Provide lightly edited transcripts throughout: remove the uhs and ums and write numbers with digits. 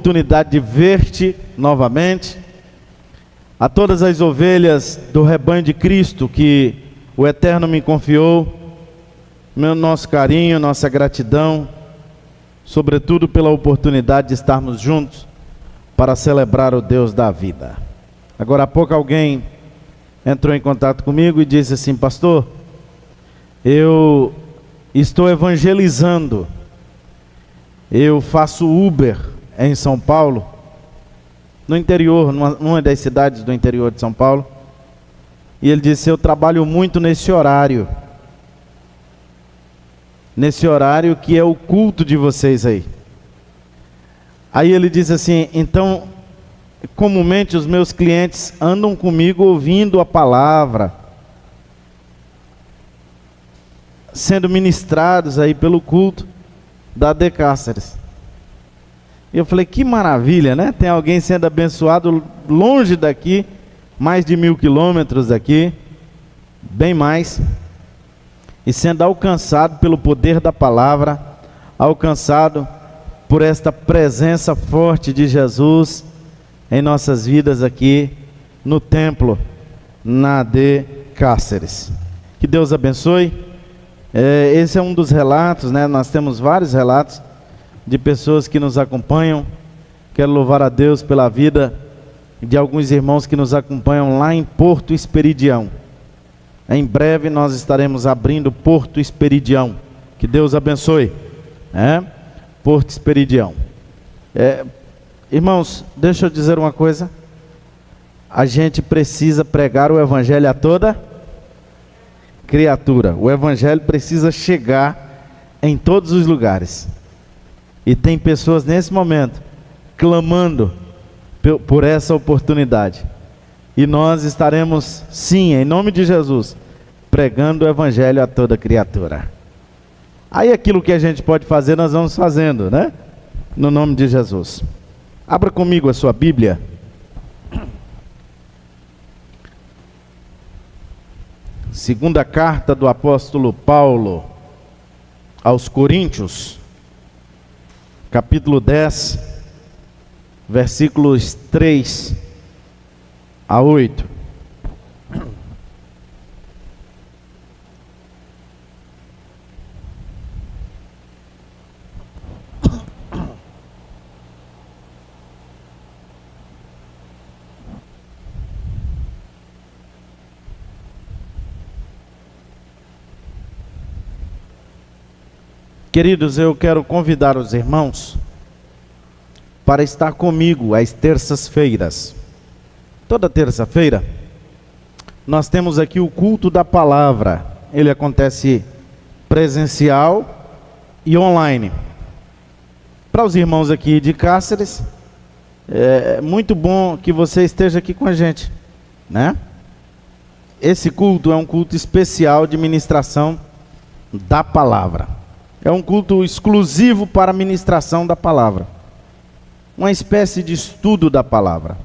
oportunidade de ver-te novamente, a todas as ovelhas do rebanho de Cristo que o Eterno me confiou, nosso carinho, nossa gratidão, sobretudo pela oportunidade de estarmos juntos para celebrar o Deus da vida. Agora há pouco alguém entrou em contato comigo e disse assim: pastor, eu estou evangelizando, eu faço Uber em São Paulo, no interior, numa das cidades do interior de São Paulo, e ele disse: eu trabalho muito nesse horário que é o culto de vocês aí. Aí ele disse assim: então, comumente os meus clientes andam comigo ouvindo a palavra, sendo ministrados aí pelo culto da AD Cáceres. E eu falei: que maravilha, né? Tem alguém sendo abençoado longe daqui, mais de 1000 quilômetros daqui, bem mais, e sendo alcançado pelo poder da palavra, alcançado por esta presença forte de Jesus em nossas vidas aqui no templo, na AD Cáceres. Que Deus abençoe. Esse é um dos relatos, né? Nós temos vários relatos de pessoas que nos acompanham. Quero louvar a Deus pela vida de alguns irmãos que nos acompanham lá em Porto Esperidião. Em breve nós estaremos abrindo Porto Esperidião. Que Deus abençoe. Porto Esperidião. Irmãos, deixa eu dizer uma coisa. A gente precisa pregar o evangelho a toda criatura. O evangelho precisa chegar em todos os lugares. E tem pessoas nesse momento clamando por essa oportunidade. E nós estaremos, sim, em nome de Jesus, pregando o evangelho a toda criatura. Aí aquilo que a gente pode fazer, nós vamos fazendo, né? No nome de Jesus. Abra comigo a sua Bíblia. Segunda carta do apóstolo Paulo aos Coríntios, capítulo 10, versículos 3 a 8. Queridos, eu quero convidar os irmãos para estar comigo às terças-feiras. Toda terça-feira nós temos aqui o culto da palavra. Ele acontece presencial e online. Para os irmãos aqui de Cáceres, é muito bom que você esteja aqui com a gente, né? Esse culto é um culto especial de ministração da palavra. É um culto exclusivo para a ministração da palavra. Uma espécie de estudo da palavra.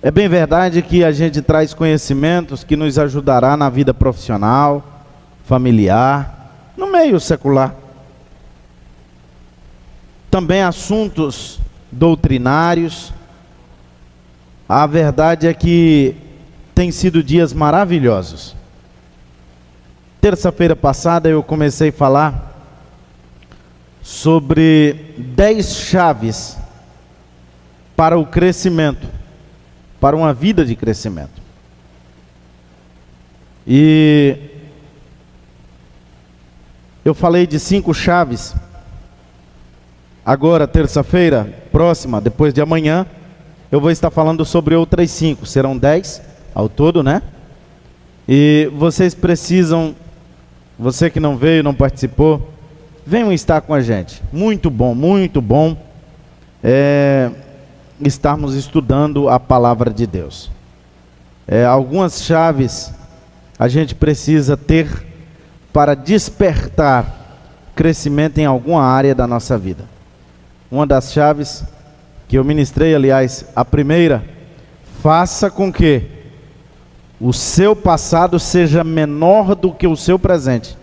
É bem verdade que a gente traz conhecimentos que nos ajudará na vida profissional, familiar, no meio secular. Também assuntos doutrinários. A verdade é que tem sido dias maravilhosos. Terça-feira passada eu comecei a falar sobre 10 chaves para o crescimento, para uma vida de crescimento. E eu falei de 5 chaves. Agora, terça-feira próxima, depois de amanhã, eu vou estar falando sobre outras 5. Serão 10 ao todo, né? E vocês precisam... Você que não veio, não participou, venham estar com a gente. Muito bom estarmos estudando a palavra de Deus. Algumas chaves a gente precisa ter para despertar crescimento em alguma área da nossa vida. Uma das chaves que eu ministrei, aliás, a primeira: faça com que o seu passado seja menor do que o seu presente,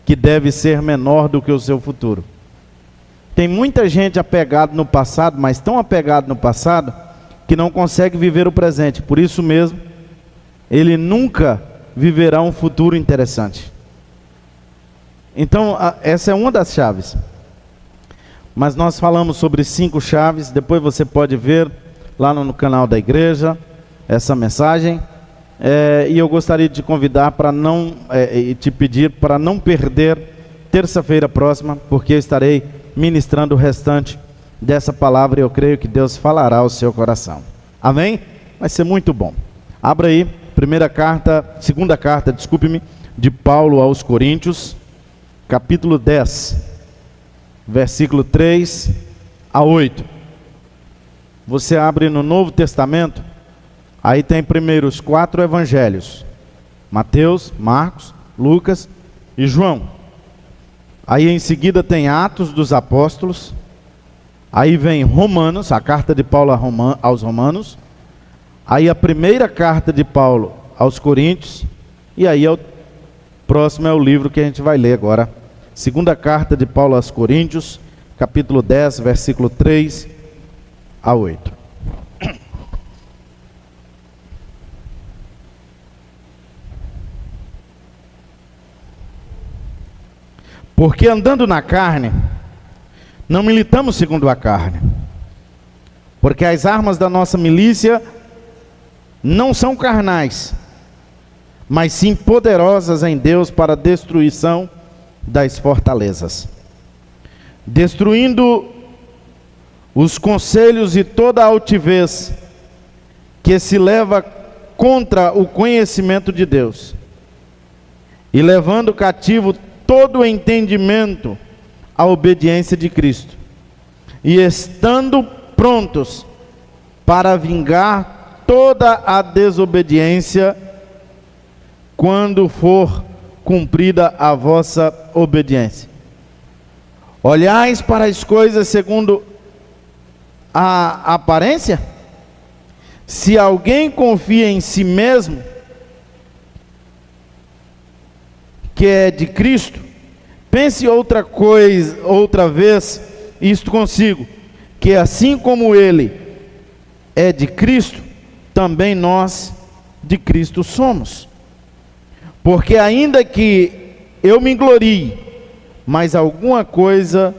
que deve ser menor do que o seu futuro. Tem muita gente apegada no passado, mas tão apegado no passado, que não consegue viver o presente. Por isso mesmo, ele nunca viverá um futuro interessante. Então, essa é uma das chaves. Mas nós falamos sobre 5 chaves. Depois você pode ver lá no canal da igreja essa mensagem. E eu gostaria de te convidar para e te pedir para não perder terça-feira próxima, porque eu estarei ministrando o restante dessa palavra e eu creio que Deus falará ao seu coração. Amém? Vai ser muito bom. Abra aí, segunda carta, de Paulo aos Coríntios, capítulo 10, versículo 3 a 8. Você abre no Novo Testamento, aí tem primeiro os 4 evangelhos: Mateus, Marcos, Lucas e João. Aí em seguida tem Atos dos Apóstolos. Aí vem Romanos, a carta de Paulo aos Romanos. Aí a primeira carta de Paulo aos Coríntios. E aí o próximo é o livro que a gente vai ler agora. Segunda carta de Paulo aos Coríntios, capítulo 10, versículo 3 a 8. Porque andando na carne, não militamos segundo a carne. Porque as armas da nossa milícia não são carnais, mas sim poderosas em Deus para a destruição das fortalezas, destruindo os conselhos e toda a altivez que se leva contra o conhecimento de Deus, e levando cativo todo o entendimento à obediência de Cristo, e estando prontos para vingar toda a desobediência quando for cumprida a vossa obediência. Olhais para as coisas segundo a aparência? Se alguém confia em si mesmo, que é de Cristo, pense outra vez isto consigo, que assim como ele é de Cristo, também nós de Cristo somos. Porque ainda que eu me glorie, mas alguma coisa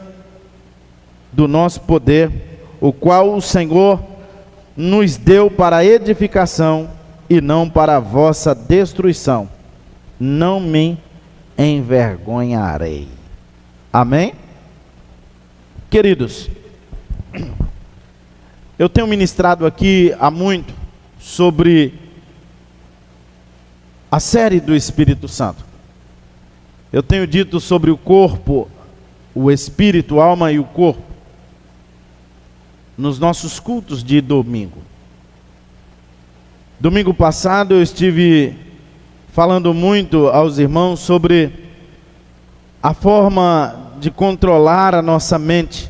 do nosso poder, o qual o Senhor nos deu para a edificação e não para a vossa destruição, não me envergonharei. Amém? Queridos, eu tenho ministrado aqui há muito sobre a série do Espírito Santo. Eu tenho dito sobre o corpo, o espírito, a alma e o corpo, nos nossos cultos de domingo. Domingo passado eu estive falando muito aos irmãos sobre a forma de controlar a nossa mente,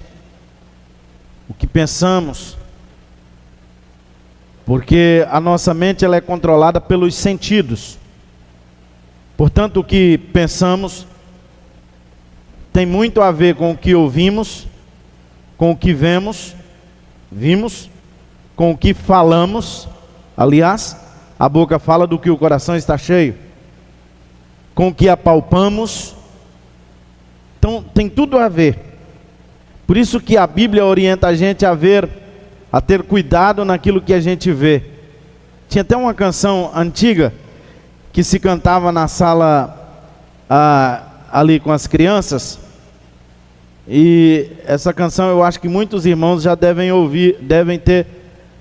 o que pensamos, porque a nossa mente ela é controlada pelos sentidos. Portanto, o que pensamos tem muito a ver com o que ouvimos, com o que vimos, com o que falamos. Aliás, a boca fala do que o coração está cheio, com o que apalpamos. Então tem tudo a ver. Por isso que a Bíblia orienta a gente a ter cuidado naquilo que a gente vê. Tinha até uma canção antiga que se cantava na sala ali com as crianças, e essa canção eu acho que muitos irmãos já devem ter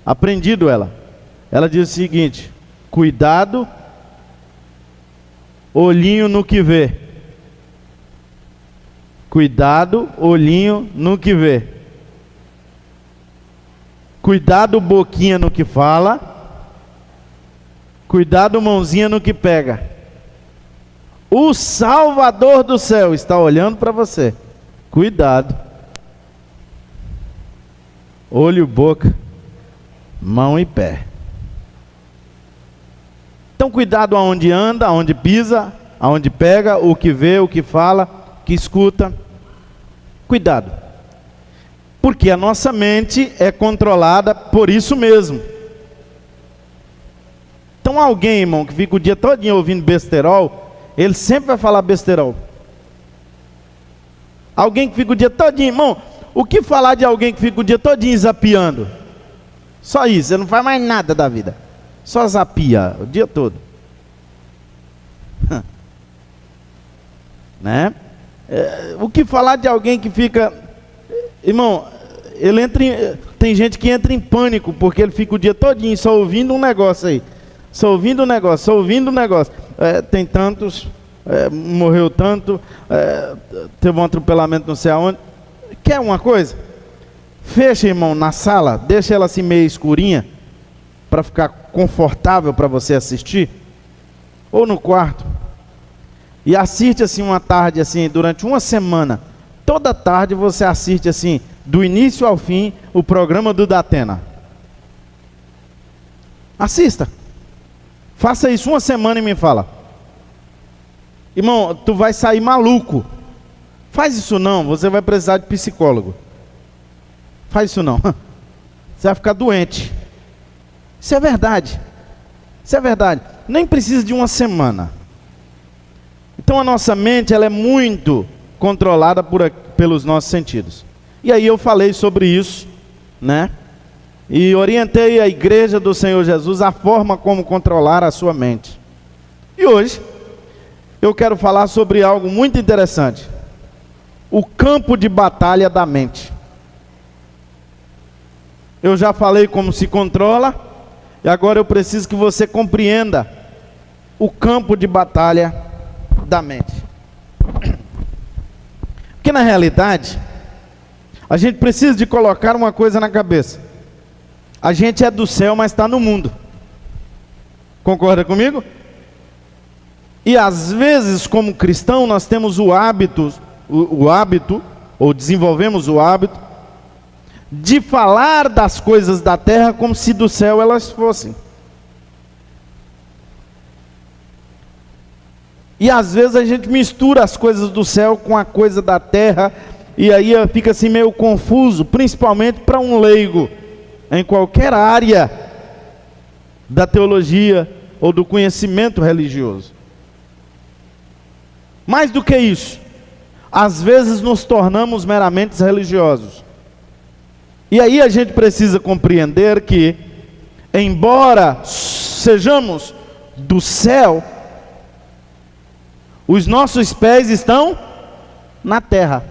aprendido ela. Ela diz o seguinte: cuidado, olhinho no que vê. Cuidado, olhinho no que vê. Cuidado, boquinha no que fala. Cuidado, mãozinha no que pega. O Salvador do céu está olhando para você. Cuidado. Olho, boca, mão e pé. Então cuidado aonde anda, aonde pisa, aonde pega, o que vê, o que fala, o que escuta. Cuidado. Porque a nossa mente é controlada por isso mesmo. Então alguém, irmão, que fica o dia todinho ouvindo besterol, ele sempre vai falar besterol. Alguém que fica o dia todinho, irmão, o que falar de alguém que fica o dia todinho zapeando? Só isso, ele não faz mais nada da vida. Só zapia o dia todo. Né? O que falar de alguém que fica... Irmão, tem gente que entra em pânico, porque ele fica o dia todinho só ouvindo um negócio aí. Só ouvindo um negócio, só ouvindo um negócio. Tem tantos, morreu tanto, teve um atropelamento não sei aonde. Quer uma coisa? Fecha, irmão, na sala, deixa ela assim meio escurinha, para ficar confortável para você assistir. Ou no quarto. E assiste assim uma tarde, assim, durante uma semana. Toda tarde você assiste assim, do início ao fim, o programa do Datena. Assista. Faça isso uma semana e me fala. Irmão, tu vai sair maluco. Faz isso não, você vai precisar de psicólogo. Faz isso não. Você vai ficar doente. Isso é verdade. Isso é verdade. Nem precisa de uma semana. Então a nossa mente, ela é muito controlada pelos nossos sentidos. E aí eu falei sobre isso, né? E orientei a igreja do Senhor Jesus a forma como controlar a sua mente. E hoje eu quero falar sobre algo muito interessante. O campo de batalha da mente. Eu já falei como se controla, e agora eu preciso que você compreenda o campo de batalha da mente. Porque na realidade, a gente precisa de colocar uma coisa na cabeça. A gente é do céu, mas está no mundo. Concorda comigo? E às vezes, como cristão, nós temos o hábito, ou desenvolvemos o hábito, de falar das coisas da terra como se do céu elas fossem. E às vezes a gente mistura as coisas do céu com a coisa da terra, e aí fica assim meio confuso, principalmente para um leigo, em qualquer área da teologia ou do conhecimento religioso. Mais do que isso, às vezes nos tornamos meramente religiosos. E aí a gente precisa compreender que, embora sejamos do céu, os nossos pés estão na terra.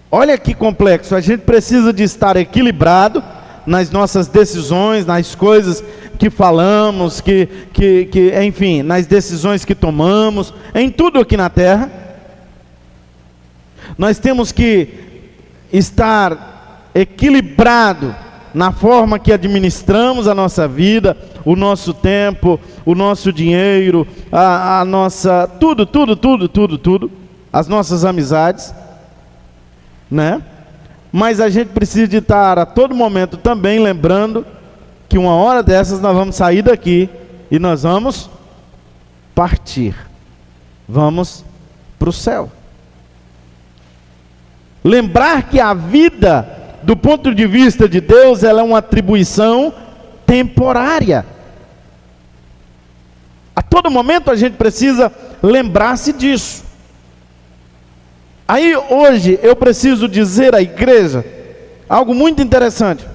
Olha que complexo, a gente precisa de estar equilibrado nas nossas decisões, nas coisas que falamos, enfim, nas decisões que tomamos, em tudo aqui na terra. Nós temos que estar equilibrado na forma que administramos a nossa vida, o nosso tempo, o nosso dinheiro, a nossa, tudo, as nossas amizades, né? Mas a gente precisa de estar a todo momento também lembrando que uma hora dessas nós vamos sair daqui e nós vamos partir, vamos para o céu. Lembrar que a vida, do ponto de vista de Deus, ela é uma atribuição temporária. A todo momento a gente precisa lembrar-se disso. Aí hoje eu preciso dizer à igreja algo muito interessante.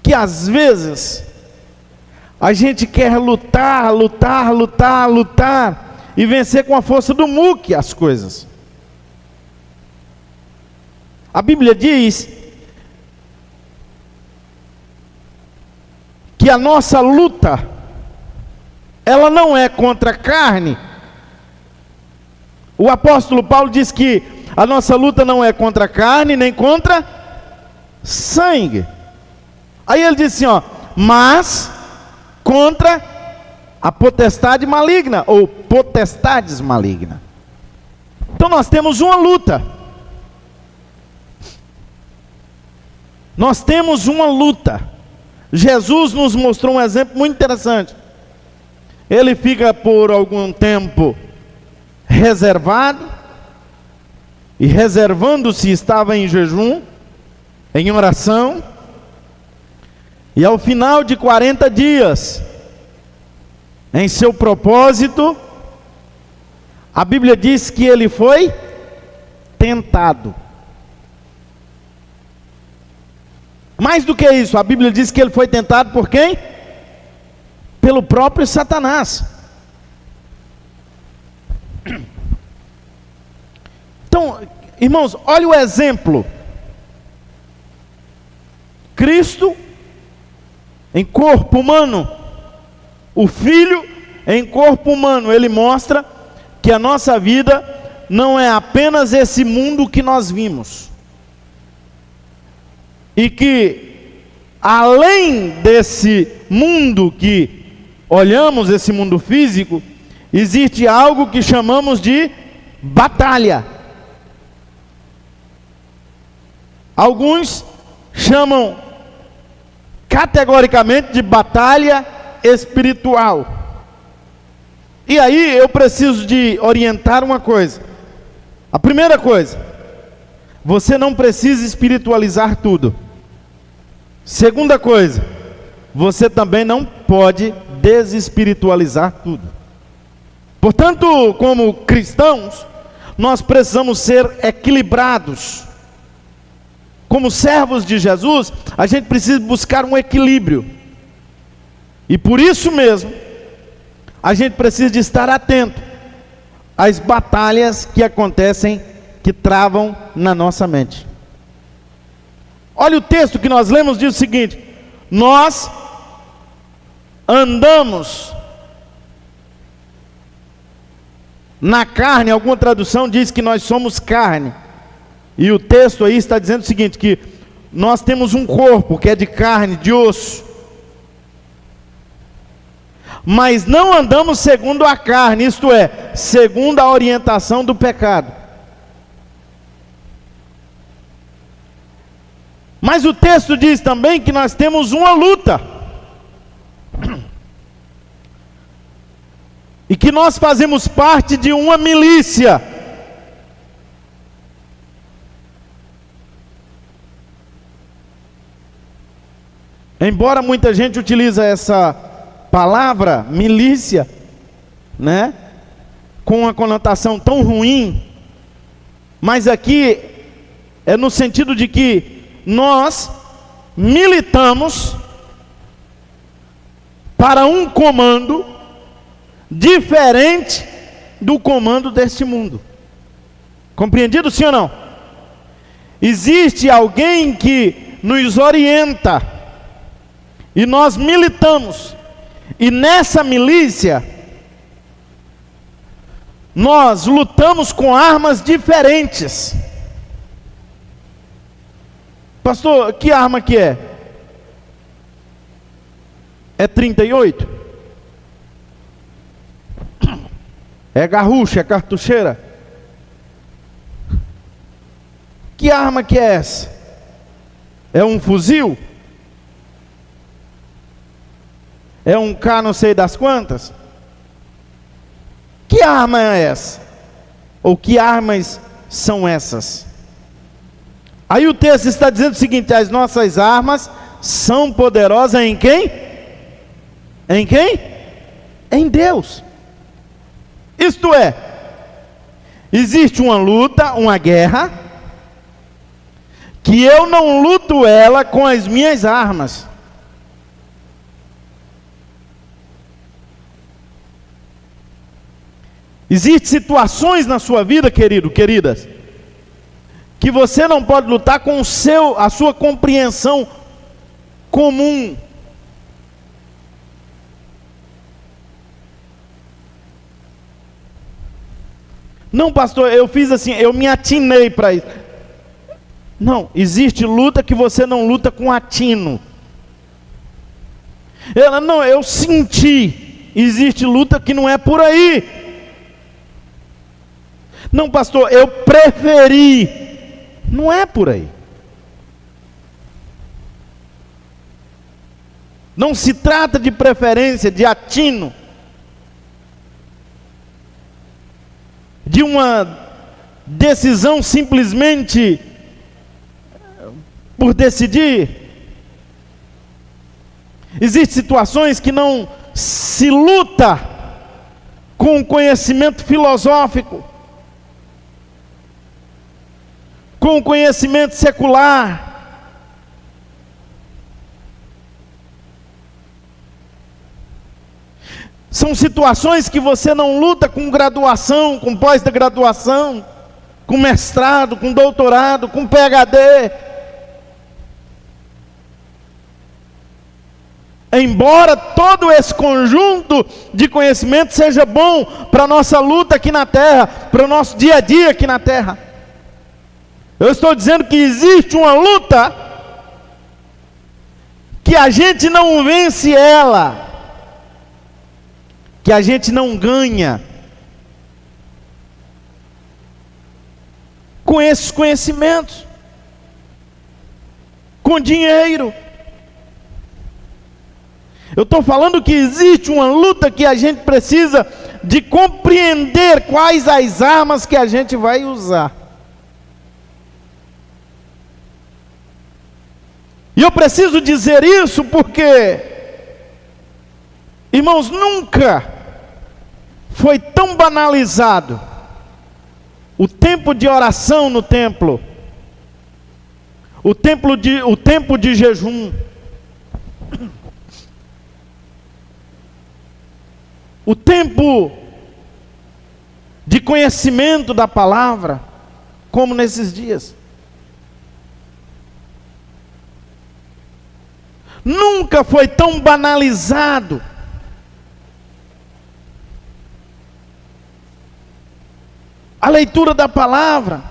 Que às vezes a gente quer lutar e vencer com a força do muque as coisas. A Bíblia diz que a nossa luta, ela não é contra a carne. O apóstolo Paulo diz que a nossa luta não é contra a carne, nem contra sangue. Aí ele diz assim, ó, mas contra a potestade maligna, ou potestades malignas. Então nós temos uma luta. Nós temos uma luta. Jesus nos mostrou um exemplo muito interessante. Ele fica por algum tempo reservado, e reservando-se estava em jejum, em oração, e ao final de 40 dias, em seu propósito, a Bíblia diz que ele foi tentado. Mais do que isso, a Bíblia diz que ele foi tentado por quem? Pelo próprio Satanás. Então, irmãos, olha o exemplo. Cristo em corpo humano, o Filho em corpo humano, ele mostra que a nossa vida não é apenas esse mundo que nós vimos, e que além desse mundo que olhamos, esse mundo físico, existe algo que chamamos de batalha. Alguns chamam categoricamente de batalha espiritual. E aí eu preciso de orientar uma coisa. A primeira coisa, você não precisa espiritualizar tudo. Segunda coisa, você também não pode desespiritualizar tudo. Portanto, como cristãos, nós precisamos ser equilibrados. Como servos de Jesus, a gente precisa buscar um equilíbrio. E por isso mesmo, a gente precisa de estar atento às batalhas que acontecem, que travam na nossa mente. Olha o texto que nós lemos, diz o seguinte: nós andamos na carne. Alguma tradução diz que nós somos carne. E o texto aí está dizendo o seguinte, que nós temos um corpo que é de carne, de osso, mas não andamos segundo a carne, isto é, segundo a orientação do pecado. Mas o texto diz também que nós temos uma luta, e que nós fazemos parte de uma milícia. Embora muita gente utilize essa palavra, milícia, né, com uma conotação tão ruim, mas aqui é no sentido de que nós militamos para um comando diferente do comando deste mundo. Compreendido, sim ou não? Existe alguém que nos orienta, e nós militamos, e nessa milícia, nós lutamos com armas diferentes. Pastor, que arma que é? É 38? É garrucha, é cartucheira? Que arma que é essa? É um fuzil? É um K não sei das quantas? Que arma é essa? Ou que armas são essas? Aí o texto está dizendo o seguinte: as nossas armas são poderosas em quem? Em quem? Em Deus. Isto é, existe uma luta, uma guerra, que eu não luto ela com as minhas armas. Existem situações na sua vida, querido, queridas, que você não pode lutar com a sua compreensão comum. Não, pastor, eu fiz assim, eu me atinei para isso. Não, existe luta que você não luta com atino. Eu senti. Existe luta que não é por aí. Não, pastor, eu preferi. Não é por aí. Não se trata de preferência, de atino, de uma decisão simplesmente por decidir. Existem situações que não se luta com conhecimento filosófico, com conhecimento secular. São situações que você não luta com graduação, com pós-graduação, com mestrado, com doutorado, com PhD. Embora todo esse conjunto de conhecimento seja bom para a nossa luta aqui na terra, para o nosso dia a dia aqui na terra. Eu estou dizendo que existe uma luta que a gente não vence ela, que a gente não ganha com esses conhecimentos, com dinheiro. Eu estou falando que existe uma luta que a gente precisa de compreender quais as armas que a gente vai usar. E eu preciso dizer isso porque, irmãos, nunca foi tão banalizado o tempo de oração no templo, o tempo de jejum, o tempo de conhecimento da palavra, como nesses dias. Nunca foi tão banalizado a leitura da palavra.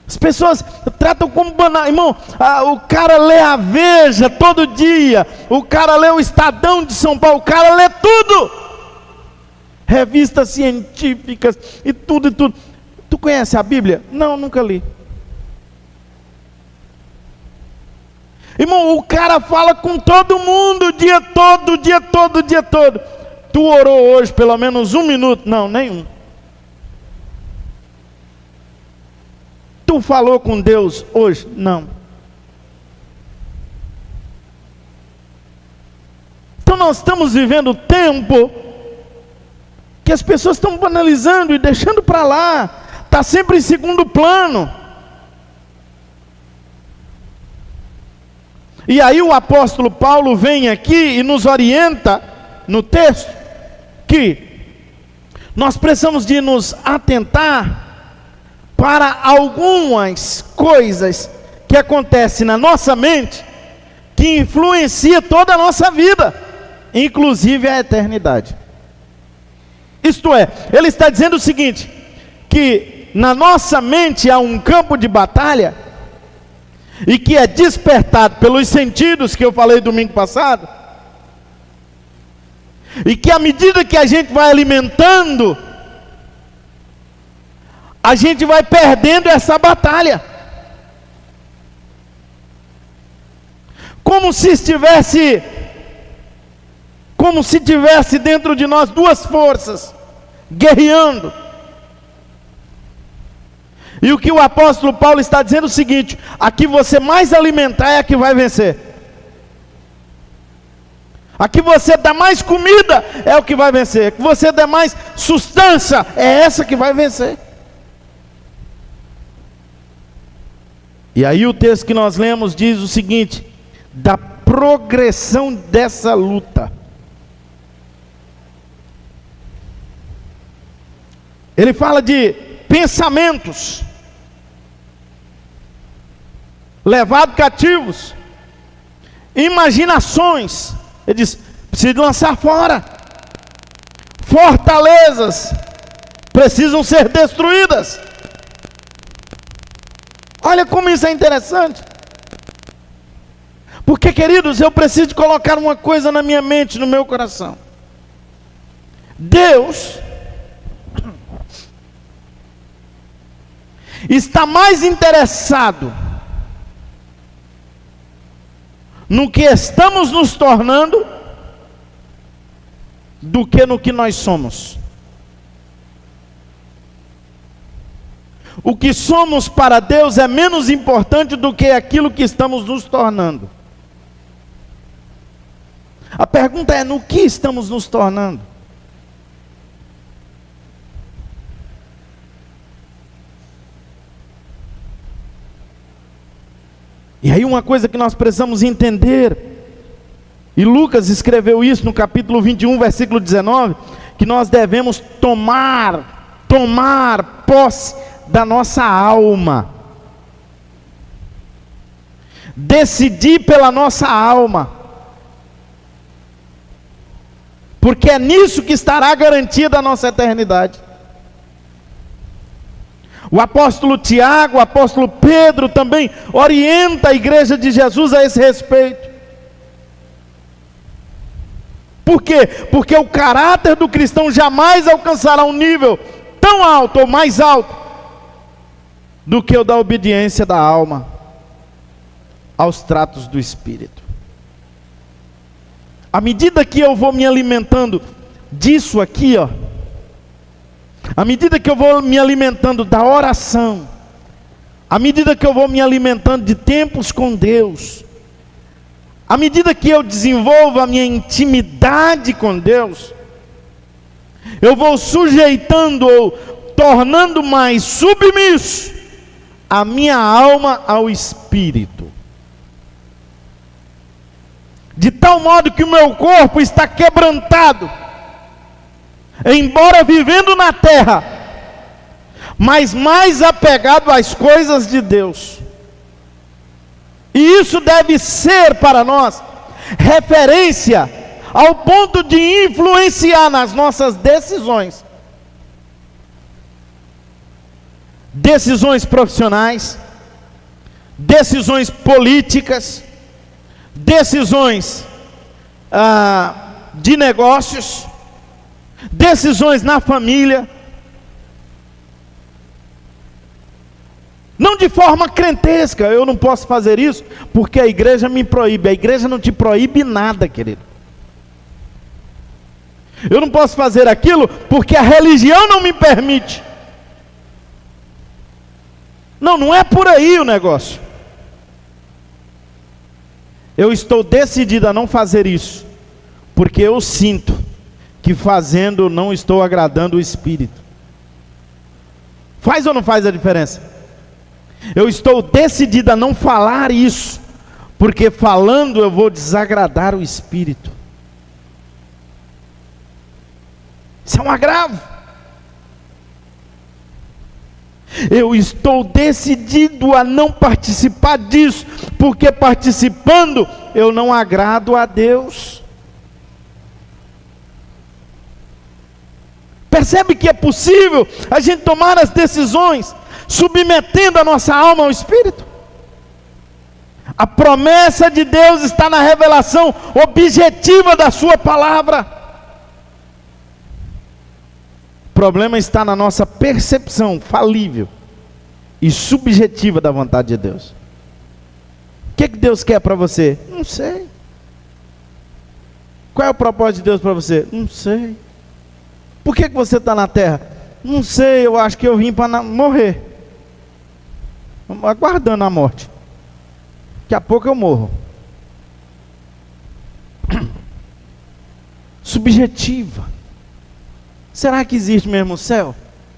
As pessoas tratam como banal. Irmão, o cara lê a Veja todo dia, o cara lê o Estadão de São Paulo, o cara lê tudo, revistas científicas e tudo e tudo. Tu conhece a Bíblia? Não, nunca li. Irmão, o cara fala com todo mundo o dia todo, o dia todo, o dia todo. Tu orou hoje pelo menos 1 minuto? Não, nenhum. Tu falou com Deus hoje? Não. Então nós estamos vivendo tempo que as pessoas estão banalizando e deixando para lá. Está sempre em segundo plano. E aí o apóstolo Paulo vem aqui e nos orienta no texto que nós precisamos de nos atentar para algumas coisas que acontecem na nossa mente, que influencia toda a nossa vida, inclusive a eternidade. Isto é, ele está dizendo o seguinte, que na nossa mente há um campo de batalha, e que é despertado pelos sentidos que eu falei domingo passado, e que à medida que a gente vai alimentando, a gente vai perdendo essa batalha, como se tivesse dentro de nós duas forças guerreando. E o que o apóstolo Paulo está dizendo é o seguinte: a que você mais alimentar é a que vai vencer. A que você dá mais comida é o que vai vencer. A que você dá mais sustância é essa que vai vencer. E aí o texto que nós lemos diz o seguinte, da progressão dessa luta. Ele fala de pensamentos levados cativos, imaginações. Ele diz, precisa lançar fora. Fortalezas precisam ser destruídas. Olha como isso é interessante. Porque, queridos, eu preciso de colocar uma coisa na minha mente, no meu coração. Deus está mais interessado no que estamos nos tornando do que no que nós somos. O que somos para Deus é menos importante do que aquilo que estamos nos tornando. A pergunta é: no que estamos nos tornando? E aí uma coisa que nós precisamos entender, e Lucas escreveu isso no capítulo 21, versículo 19, que nós devemos tomar posse da nossa alma, decidir pela nossa alma, porque é nisso que estará garantida a nossa eternidade. O apóstolo Tiago, o apóstolo Pedro também orienta a igreja de Jesus a esse respeito. Por quê? Porque o caráter do cristão jamais alcançará um nível tão alto ou mais alto do que o da obediência da alma aos tratos do Espírito. À medida que eu vou me alimentando disso aqui, ó, à medida que eu vou me alimentando da oração, à medida que eu vou me alimentando de tempos com Deus, à medida que eu desenvolvo a minha intimidade com Deus, eu vou sujeitando ou tornando mais submisso a minha alma ao Espírito, de tal modo que o meu corpo está quebrantado, embora vivendo na terra, mas mais apegado às coisas de Deus. E isso deve ser para nós referência ao ponto de influenciar nas nossas decisões. Decisões profissionais, decisões políticas, decisões de negócios, decisões na família. Não de forma crentesca, eu não posso fazer isso porque a igreja me proíbe. A igreja não te proíbe nada, querido. Eu não posso fazer aquilo porque a religião não me permite. Não, não é por aí o negócio. Eu estou decidido a não fazer isso porque eu sinto que fazendo não estou agradando o Espírito. Faz ou não faz a diferença? Eu estou decidido a não falar isso, porque falando eu vou desagradar o Espírito. Isso é um agravo. Eu estou decidido a não participar disso, porque participando eu não agrado a Deus. Percebe que é possível a gente tomar as decisões submetendo a nossa alma ao Espírito? A promessa de Deus está na revelação objetiva da sua palavra. O problema está na nossa percepção falível e subjetiva da vontade de Deus. O que Deus quer para você? Não sei. Qual é o propósito de Deus para você? Não sei. Por que você está na terra? Não sei, eu acho que eu vim para morrer. Aguardando a morte. Daqui a pouco eu morro. Subjetiva. Será que existe mesmo o céu?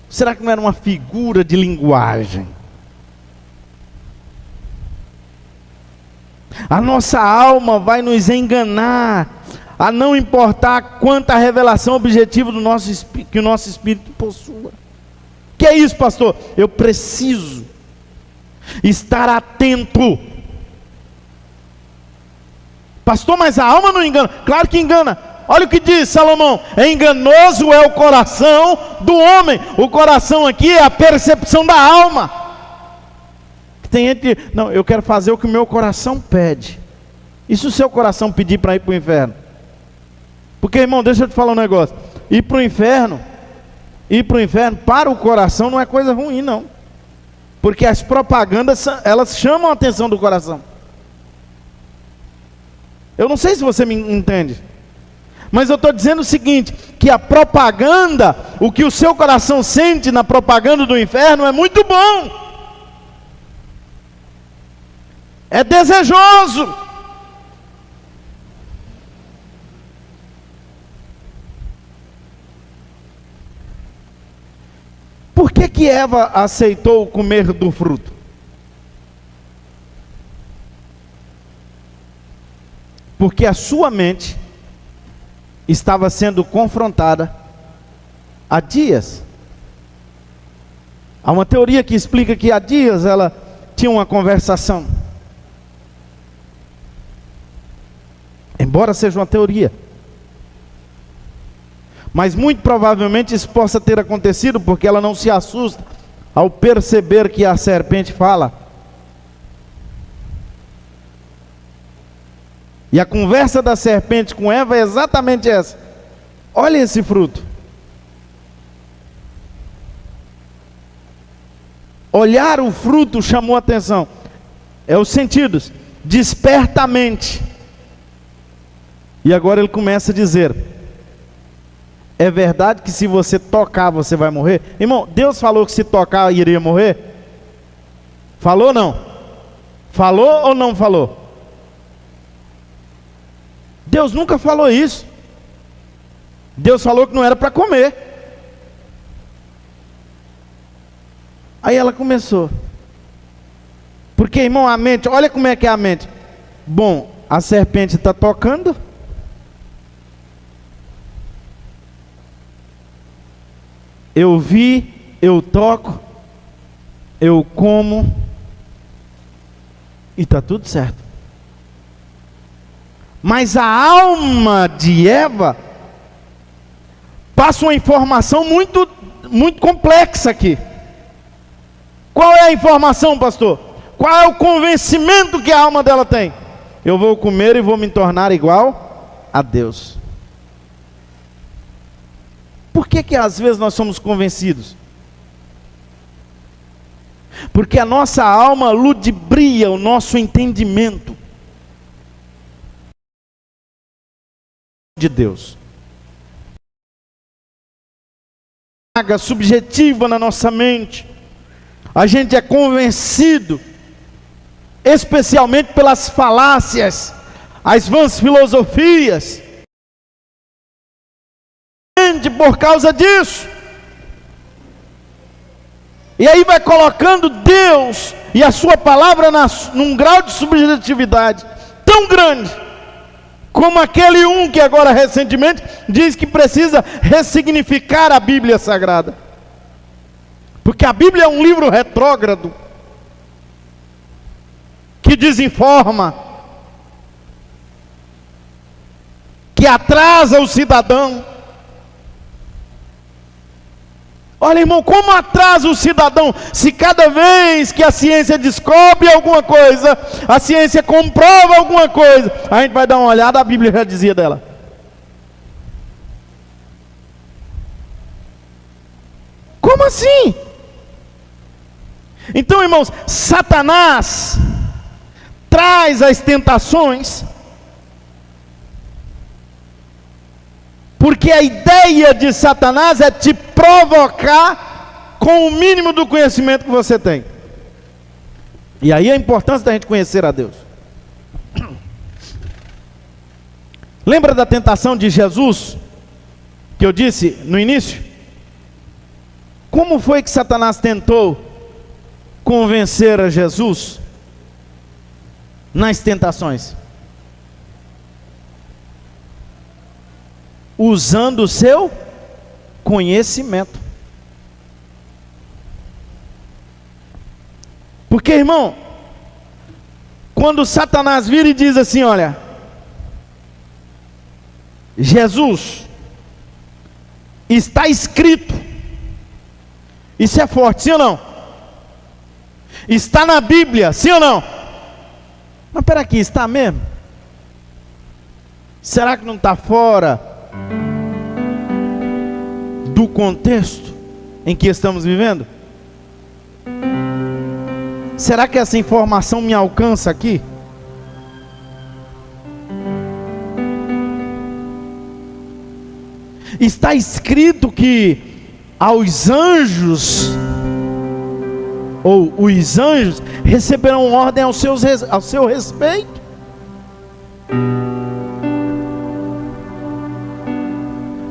Será que não era uma figura de linguagem? A nossa alma vai nos enganar, a não importar quanta revelação objetiva que o nosso espírito possua. Que é isso, pastor? Eu preciso estar atento. Pastor, mas a alma não engana. Claro que engana. Olha o que diz Salomão: enganoso é o coração do homem. O coração aqui é a percepção da alma. Tem gente, não, eu quero fazer o que o meu coração pede. E se o seu coração pedir para ir para o inferno? Porque, irmão, deixa eu te falar um negócio. Ir para o inferno, para o coração não é coisa ruim, não. Porque as propagandas, elas chamam a atenção do coração. Eu não sei se você me entende, mas eu estou dizendo o seguinte: que a propaganda, o que o seu coração sente na propaganda do inferno é muito bom. É desejoso. Por que Eva aceitou comer do fruto? Porque a sua mente estava sendo confrontada há dias. Há uma teoria que explica que há dias ela tinha uma conversação. Embora seja uma teoria. Mas muito provavelmente isso possa ter acontecido porque ela não se assusta ao perceber que a serpente fala. E a conversa da serpente com Eva é exatamente essa. Olha esse fruto. Olhar o fruto chamou a atenção. É os sentidos. Desperta a mente. E agora ele começa a dizer: é verdade que se você tocar você vai morrer? Irmão, Deus falou que se tocar iria morrer? Falou ou não? Falou ou não falou? Deus nunca falou isso. Deus falou que não era para comer. Aí ela começou. Porque, irmão, a mente, olha como é que é a mente. Bom, a serpente está tocando. Eu vi, eu toco, eu como, e está tudo certo. Mas a alma de Eva passa uma informação muito complexa aqui. Qual é a informação, pastor? Qual é o convencimento que a alma dela tem? Eu vou comer e vou me tornar igual a Deus. Por que às vezes nós somos convencidos? Porque a nossa alma ludibria o nosso entendimento de Deus. Carga subjetiva na nossa mente. A gente é convencido, especialmente pelas falácias, as vãs filosofias. Por causa disso. E aí vai colocando Deus e a sua palavra num grau de subjetividade tão grande, como aquele que agora recentemente diz que precisa ressignificar a Bíblia Sagrada. Porque a Bíblia é um livro retrógrado, que desinforma, que atrasa o cidadão. Olha, irmão, como atrasa o cidadão, se cada vez que a ciência descobre alguma coisa, a ciência comprova alguma coisa, a gente vai dar uma olhada, a Bíblia já dizia dela. Como assim? Então, irmãos, Satanás traz as tentações, porque a ideia de Satanás é te provocar com o mínimo do conhecimento que você tem. E aí a importância da gente conhecer a Deus. Lembra da tentação de Jesus, que eu disse no início? Como foi que Satanás tentou convencer a Jesus nas tentações? Usando o seu conhecimento. Porque, irmão, quando Satanás vira e diz assim: olha, Jesus, está escrito. Isso é forte, sim ou não? Está na Bíblia, sim ou não? Mas espera aqui, está mesmo? Será que não está fora do contexto em que estamos vivendo? Será que essa informação me alcança aqui? Está escrito que aos anjos, ou os anjos, receberão ordem ao seu respeito.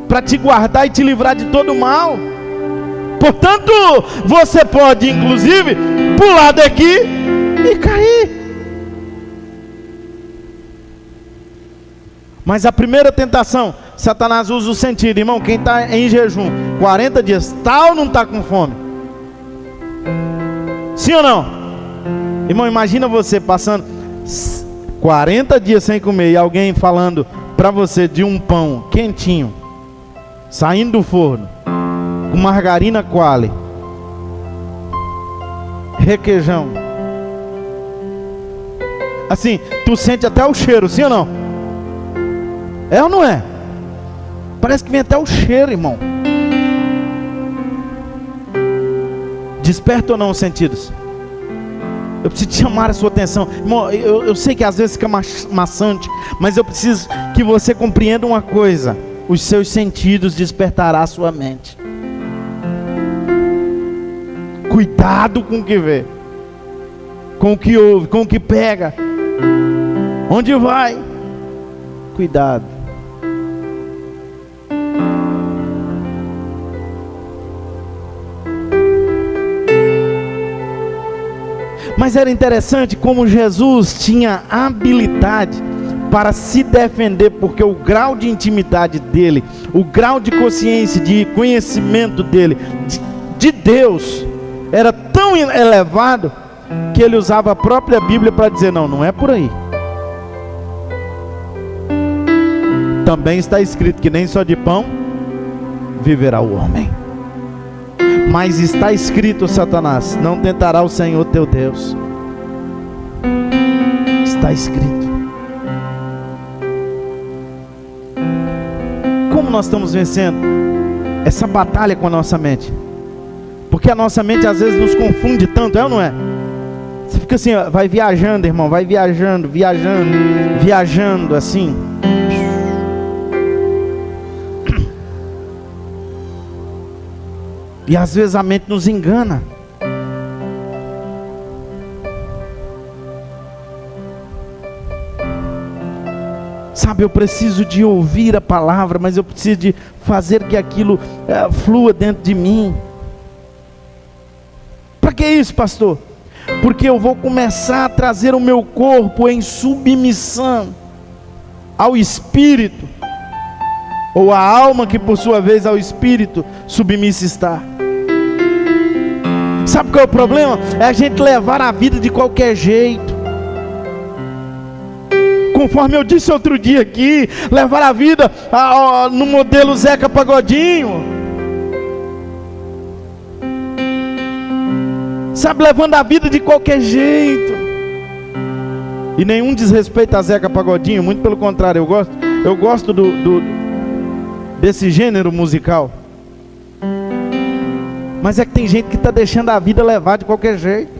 Para te guardar e te livrar de todo mal. Portanto, você pode inclusive pular daqui e cair. Mas a primeira tentação, Satanás usa o sentido. Irmão, quem está em jejum 40 dias, está ou não está com fome? Sim ou não? Irmão, imagina você passando 40 dias sem comer e alguém falando para você de um pão quentinho, saindo do forno, com margarina Qualy, requeijão. Assim, tu sente até o cheiro, sim ou não? É ou não é? Parece que vem até o cheiro, irmão. Desperta ou não os sentidos? Eu preciso chamar a sua atenção. Irmão, eu sei que às vezes fica maçante, mas eu preciso que você compreenda uma coisa: os seus sentidos despertará a sua mente. Cuidado com o que vê, com o que ouve, com o que pega. Onde vai? Cuidado. Mas era interessante como Jesus tinha habilidade para se defender, porque o grau de intimidade dele, o grau de consciência, de conhecimento dele, de Deus, era tão elevado, que ele usava a própria Bíblia para dizer: não, não é por aí. Também está escrito que nem só de pão viverá o homem. Mas está escrito, Satanás, não tentará o Senhor teu Deus. Está escrito. Como nós estamos vencendo essa batalha com a nossa mente? Porque a nossa mente às vezes nos confunde tanto, é ou não é? Você fica assim, ó, vai viajando, irmão, vai viajando, viajando assim. E às vezes a mente nos engana. Sabe, eu preciso de ouvir a palavra, mas eu preciso de fazer que aquilo flua dentro de mim. Para que isso, pastor? Porque eu vou começar a trazer o meu corpo em submissão ao Espírito, ou a alma que por sua vez ao Espírito submissa está. Sabe qual é o problema? É a gente levar a vida de qualquer jeito. Conforme eu disse outro dia aqui, levar a vida no modelo Zeca Pagodinho. Sabe, levando a vida de qualquer jeito. E nenhum desrespeito a Zeca Pagodinho, muito pelo contrário, eu gosto desse gênero musical. Mas é que tem gente que está deixando a vida levar de qualquer jeito.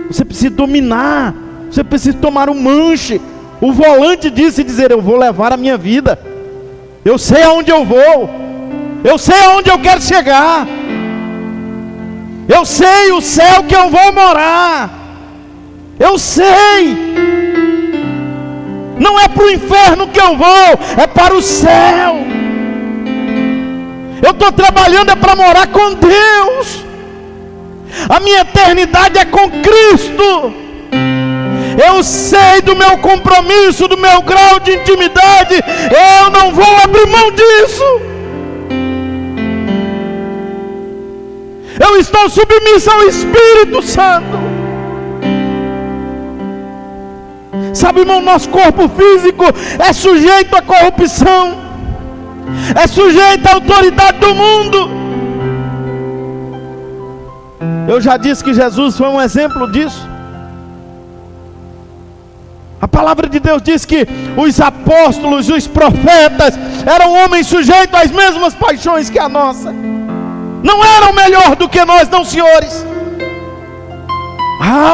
Você precisa dominar, você precisa tomar um manche. O volante disse dizer: eu vou levar a minha vida, eu sei aonde eu vou, eu sei aonde eu quero chegar, eu sei o céu que eu vou morar, eu sei. Não é para o inferno que eu vou, é para o céu. Eu estou trabalhando é para morar com Deus. A minha eternidade é com Cristo. Eu sei do meu compromisso, do meu grau de intimidade. Eu não vou abrir mão disso. Eu estou submisso ao Espírito Santo. Sabe, irmão, nosso corpo físico é sujeito à corrupção, é sujeito à autoridade do mundo. Eu já disse que Jesus foi um exemplo disso. A palavra de Deus diz que os apóstolos, os profetas eram homens sujeitos às mesmas paixões que a nossa. Não eram melhor do que nós, não, senhores.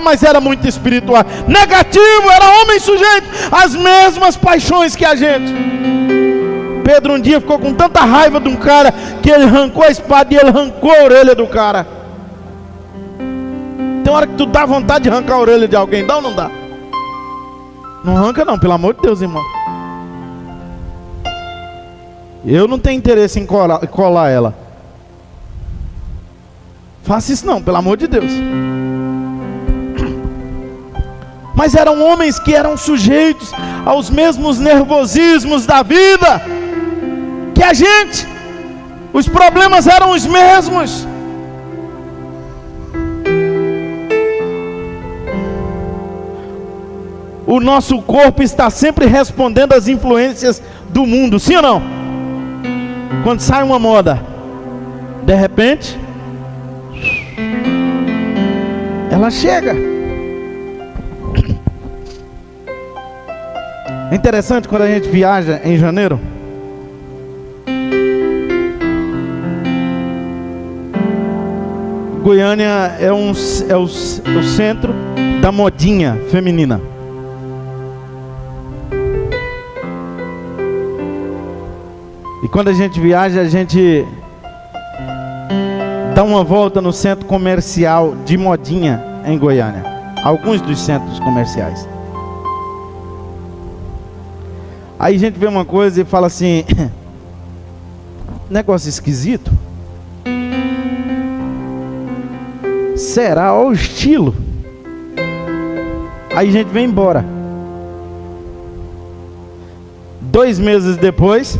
Mas era muito espiritual. Negativo, era homem sujeito às mesmas paixões que a gente. Pedro um dia ficou com tanta raiva de um cara que ele arrancou a espada e ele arrancou a orelha do cara. Tem hora que tu dá vontade de arrancar a orelha de alguém, dá ou não dá? Não arranca não, pelo amor de Deus, irmão. Eu não tenho interesse em colar ela. Faça isso não, pelo amor de Deus. Mas eram homens que eram sujeitos aos mesmos nervosismos da vida que a gente. Os problemas eram os mesmos. O nosso corpo está sempre respondendo às influências do mundo, sim ou não? Quando sai uma moda, de repente, ela chega. É interessante quando a gente viaja em janeiro. Goiânia é o centro da modinha feminina. E quando a gente viaja, a gente dá uma volta no centro comercial de modinha em Goiânia. Alguns dos centros comerciais. Aí a gente vê uma coisa e fala assim: negócio esquisito. Será? Olha o estilo. Aí a gente vem embora. 2 meses depois,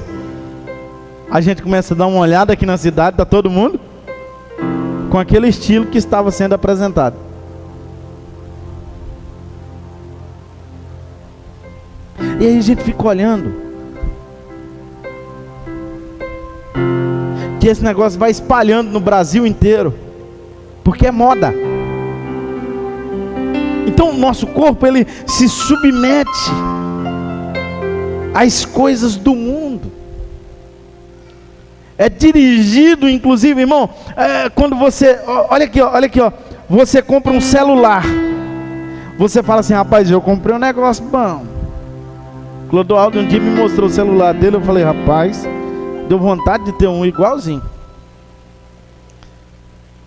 a gente começa a dar uma olhada aqui na cidade, está todo mundo com aquele estilo que estava sendo apresentado. E aí a gente fica olhando que esse negócio vai espalhando no Brasil inteiro, porque é moda. Então o nosso corpo, ele se submete às coisas do mundo. É dirigido, inclusive, irmão, quando você, olha aqui, ó, você compra um celular, você fala assim: rapaz, eu comprei um negócio bom. Clodoaldo um dia me mostrou o celular dele, eu falei: rapaz, deu vontade de ter um igualzinho.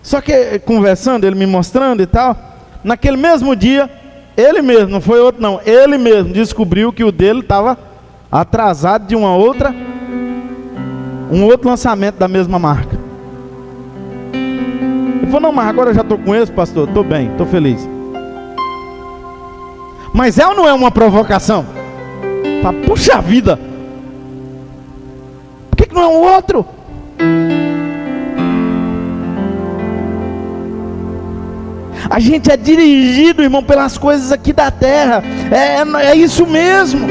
Só que conversando, ele me mostrando e tal, naquele mesmo dia, ele mesmo, não foi outro não, ele mesmo descobriu que o dele estava atrasado de um outro lançamento da mesma marca. Ele falou: não, mas agora eu já estou com esse, pastor, estou bem, estou feliz. Mas é ou não é uma provocação? Fala: puxa vida, por que não é um outro? A gente é dirigido, irmão, pelas coisas aqui da terra. É isso mesmo.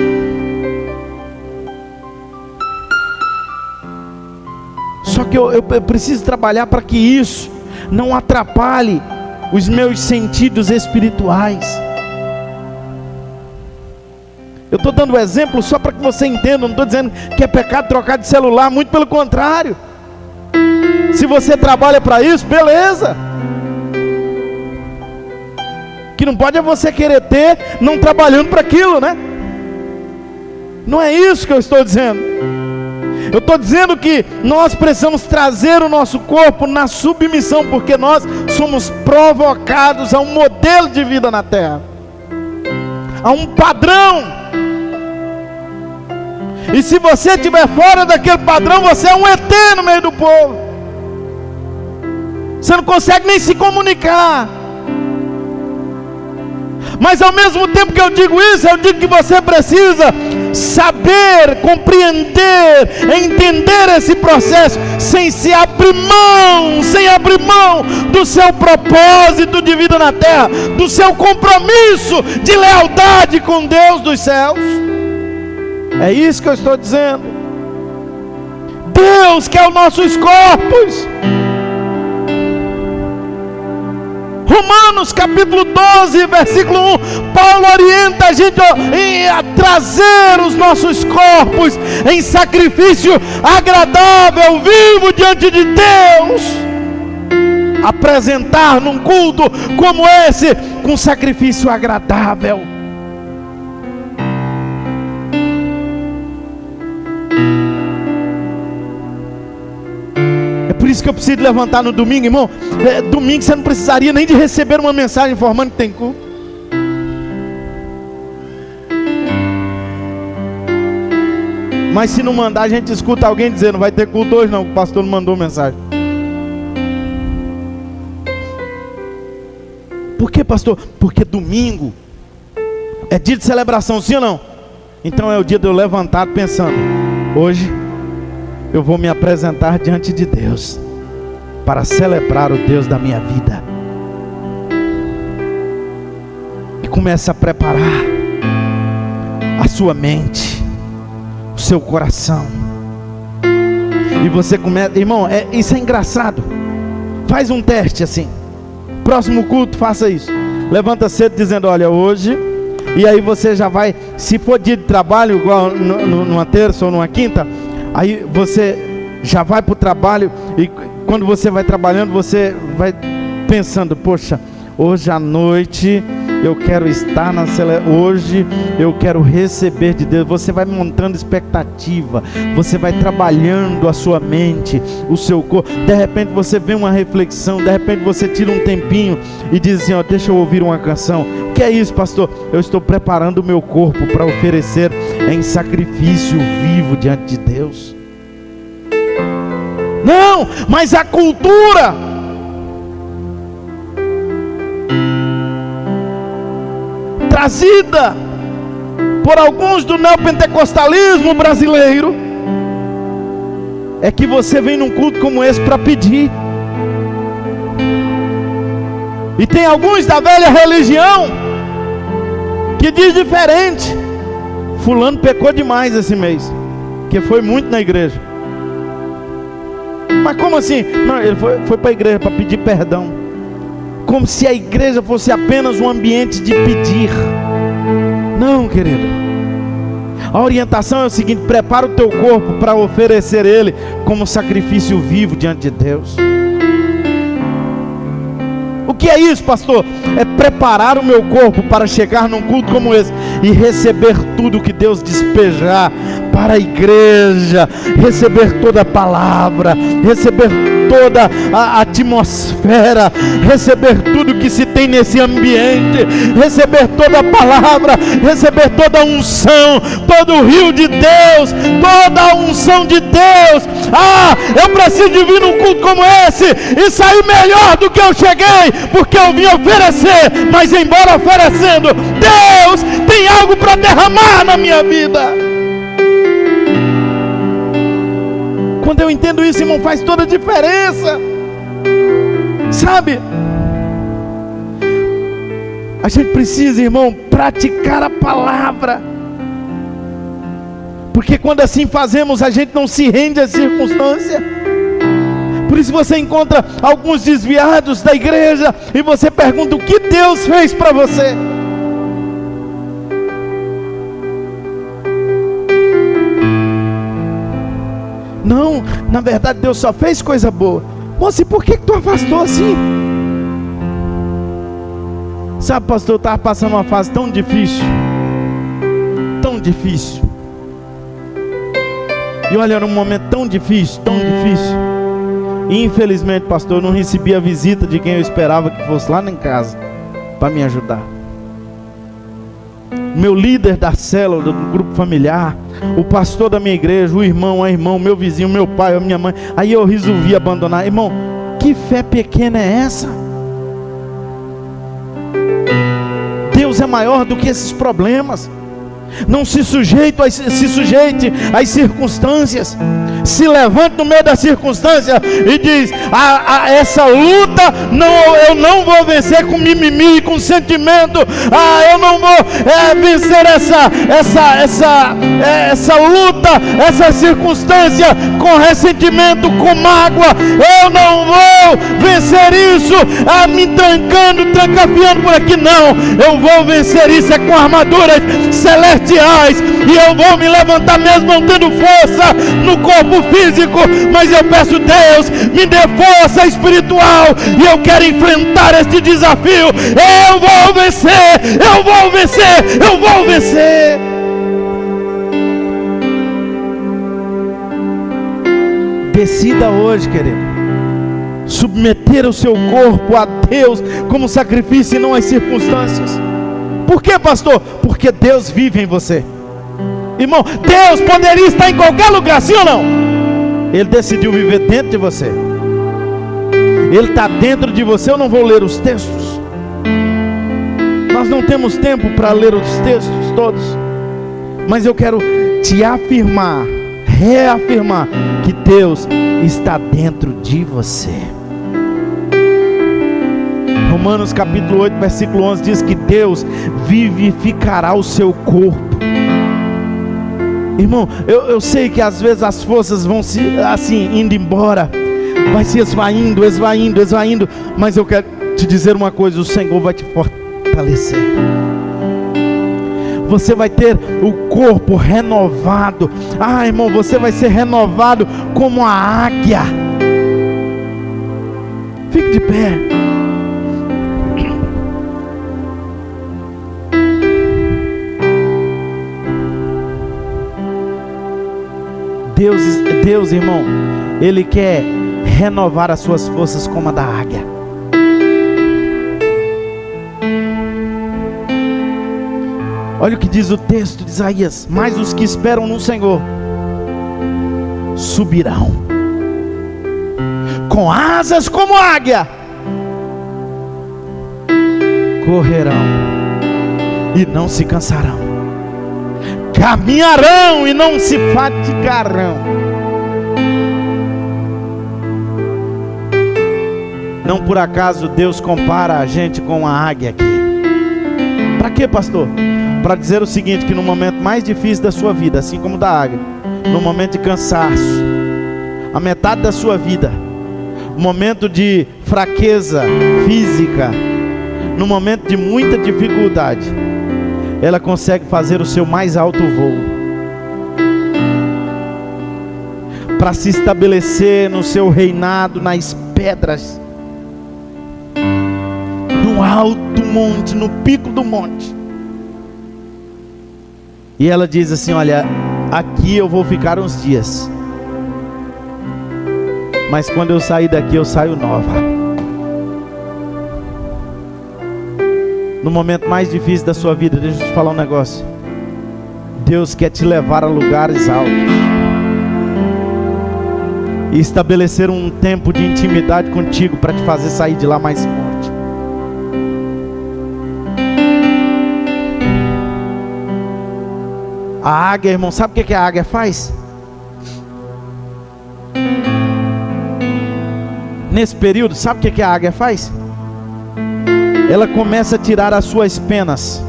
Só que eu preciso trabalhar para que isso não atrapalhe os meus sentidos espirituais. Eu estou dando exemplo só para que você entenda. Não estou dizendo que é pecado trocar de celular, muito pelo contrário. Se você trabalha para isso, beleza. Que não pode é você querer ter não trabalhando para aquilo, né? Não é isso que eu estou dizendo. Eu estou dizendo que nós precisamos trazer o nosso corpo na submissão, porque nós somos provocados a um modelo de vida na terra, a um padrão. E se você estiver fora daquele padrão, você é um ET no meio do povo. Você não consegue nem se comunicar. Mas ao mesmo tempo que eu digo isso, eu digo que você precisa saber, compreender, entender esse processo, sem abrir mão do seu propósito de vida na terra, do seu compromisso de lealdade com Deus dos céus. É isso que eu estou dizendo. Deus quer os nossos corpos. Romanos capítulo 12, versículo 1, Paulo orienta a gente a trazer os nossos corpos em sacrifício agradável, vivo diante de Deus. Apresentar num culto como esse, com sacrifício agradável. isso que eu preciso levantar no domingo, irmão. Domingo você não precisaria nem de receber uma mensagem informando que tem culto. Mas se não mandar, a gente escuta alguém dizendo: vai ter culto hoje não, o pastor não mandou mensagem. Por que, pastor? Porque domingo é dia de celebração, sim ou não? Então é o dia de eu levantar pensando: hoje eu vou me apresentar diante de Deus para celebrar o Deus da minha vida. E comece a preparar a sua mente, o seu coração. E você começa, irmão, isso é engraçado. Faz um teste assim. Próximo culto, faça isso. Levanta cedo dizendo: olha, hoje. E aí você já vai, se for dia de trabalho, igual numa terça ou numa quinta, aí você já vai para o trabalho. E quando você vai trabalhando, você vai pensando: poxa, hoje à noite eu quero estar na celebração, hoje eu quero receber de Deus. Você vai montando expectativa, você vai trabalhando a sua mente, o seu corpo. De repente você vê uma reflexão, de repente você tira um tempinho e diz assim: ó, deixa eu ouvir uma canção. O que é isso, pastor? Eu estou preparando o meu corpo para oferecer em sacrifício vivo diante de Deus. Não, mas a cultura trazida por alguns do neopentecostalismo brasileiro é que você vem num culto como esse para pedir. E tem alguns da velha religião que diz diferente. Fulano pecou demais esse mês, porque foi muito na igreja. Mas como assim? Não, ele foi para a igreja para pedir perdão. Como se a igreja fosse apenas um ambiente de pedir. Não, querido. A orientação é o seguinte: prepara o teu corpo para oferecer ele como sacrifício vivo diante de Deus. O que é isso, pastor? É preparar o meu corpo para chegar num culto como esse e receber tudo que Deus despejar para a igreja, receber toda a palavra, receber toda a atmosfera, receber tudo que se tem nesse ambiente, receber toda a palavra, receber toda a unção, todo o rio de Deus, toda a unção de Deus. Eu preciso de vir num culto como esse e sair melhor do que eu cheguei, porque eu vim oferecer. Mas embora oferecendo, Deus tem algo para derramar na minha vida. Quando eu entendo isso, irmão, faz toda a diferença. Sabe? A gente precisa, irmão, praticar a palavra. Porque quando assim fazemos, a gente não se rende à circunstância. Por isso você encontra alguns desviados da igreja e você pergunta: o que Deus fez para você? Não, na verdade Deus só fez coisa boa. Moça, e por que tu afastou assim? Sabe, pastor, eu estava passando uma fase tão difícil. Tão difícil. E olha, era um momento tão difícil, tão difícil. E infelizmente, pastor, eu não recebi a visita de quem eu esperava que fosse lá em casa para me ajudar. Meu líder da célula, do grupo familiar, o pastor da minha igreja, o irmão, a irmã, meu vizinho, meu pai, a minha mãe. Aí eu resolvi abandonar. Irmão, que fé pequena é essa? Deus é maior do que esses problemas. Não se sujeite às circunstâncias. Se levante no meio da circunstância e diz: essa luta eu não vou vencer com mimimi, com sentimento. Eu não vou vencer essa luta, essa circunstância com ressentimento, com mágoa. Eu não vou vencer isso me trancafiando por aqui. Não, eu vou vencer isso com armaduras celestiais. E eu vou me levantar mesmo não tendo força no corpo físico, mas eu peço: Deus, me dê força espiritual, e eu quero enfrentar este desafio. Eu vou vencer, eu vou vencer, eu vou vencer. Decida hoje, querido. submeter o seu corpo a Deus como sacrifício e não às circunstâncias. Por quê, pastor? Porque Deus vive em você. Irmão, Deus poderia estar em qualquer lugar, sim ou não? Ele decidiu viver dentro de você. Ele está dentro de você. Eu não vou ler os textos. Nós não temos tempo para ler os textos todos. Mas eu quero te afirmar, reafirmar, que Deus está dentro de você. Romanos capítulo 8, versículo 11 diz que Deus vivificará o seu corpo. Irmão, eu sei que às vezes as forças vão se assim indo embora, vai se esvaindo, mas eu quero te dizer uma coisa: o Senhor vai te fortalecer. Você vai ter o corpo renovado. Irmão, você vai ser renovado como a águia. Fique de pé. Deus, irmão, Ele quer renovar as suas forças como a da águia. Olha o que diz o texto de Isaías: mas os que esperam no Senhor subirão com asas como águia, correrão e não se cansarão, caminharão e não se fatigarão. Não por acaso Deus compara a gente com a águia aqui. Para quê, pastor? Para dizer o seguinte: que no momento mais difícil da sua vida, assim como da águia, no momento de cansaço, a metade da sua vida, momento de fraqueza física, no momento de muita dificuldade, ela consegue fazer o seu mais alto voo, para se estabelecer no seu reinado nas pedras, no alto monte, no pico do monte. E ela diz assim: olha, aqui eu vou ficar uns dias, mas quando eu sair daqui eu saio nova. No momento mais difícil da sua vida, deixa eu te falar um negócio: Deus quer te levar a lugares altos e estabelecer um tempo de intimidade contigo, para te fazer sair de lá mais forte. A águia, irmão, sabe o que a águia faz? Nesse período, sabe o que a águia faz? Ela começa a tirar as suas penas.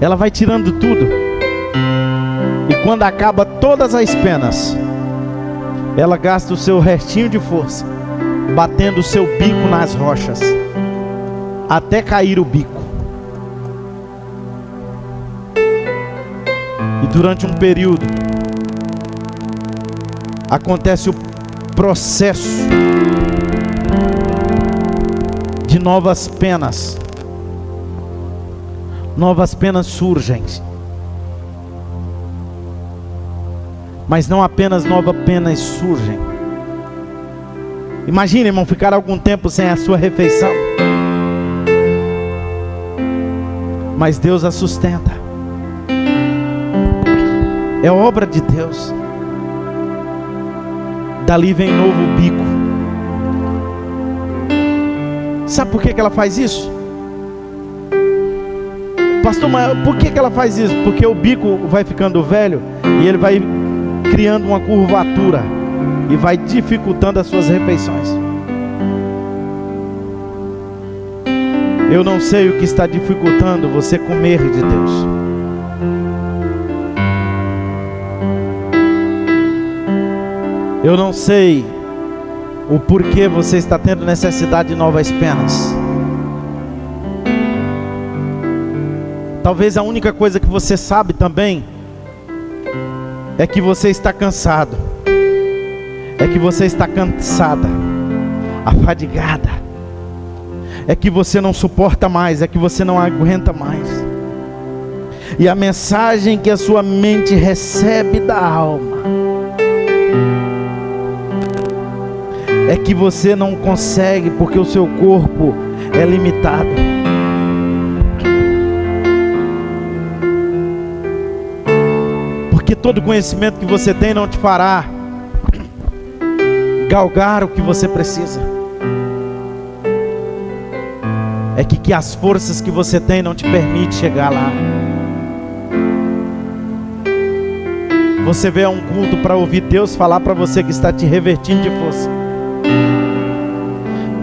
Ela vai tirando tudo. E quando acaba todas as penas, ela gasta o seu restinho de força batendo o seu bico nas rochas, até cair o bico. E durante um período acontece o processo de novas penas. Novas penas surgem. Mas não apenas novas penas surgem. Imagine, irmão, ficar algum tempo sem a sua refeição, mas Deus a sustenta. É obra de Deus. Dali vem novo bico. Sabe por que ela faz isso? Pastor, mas por que ela faz isso? Porque o bico vai ficando velho e ele vai criando uma curvatura e vai dificultando as suas refeições. Eu não sei o que está dificultando você comer de Deus. Eu não sei o porquê você está tendo necessidade de novas penas. Talvez a única coisa que você sabe também é que você está cansado. É que você está cansada, afadigada. É que você não suporta mais, é que você não aguenta mais. E a mensagem que a sua mente recebe da alma é que você não consegue porque o seu corpo é limitado. Porque todo conhecimento que você tem não te fará galgar o que você precisa. É que as forças que você tem não te permitem chegar lá. Você veio a um culto para ouvir Deus falar para você que está te revertindo de força.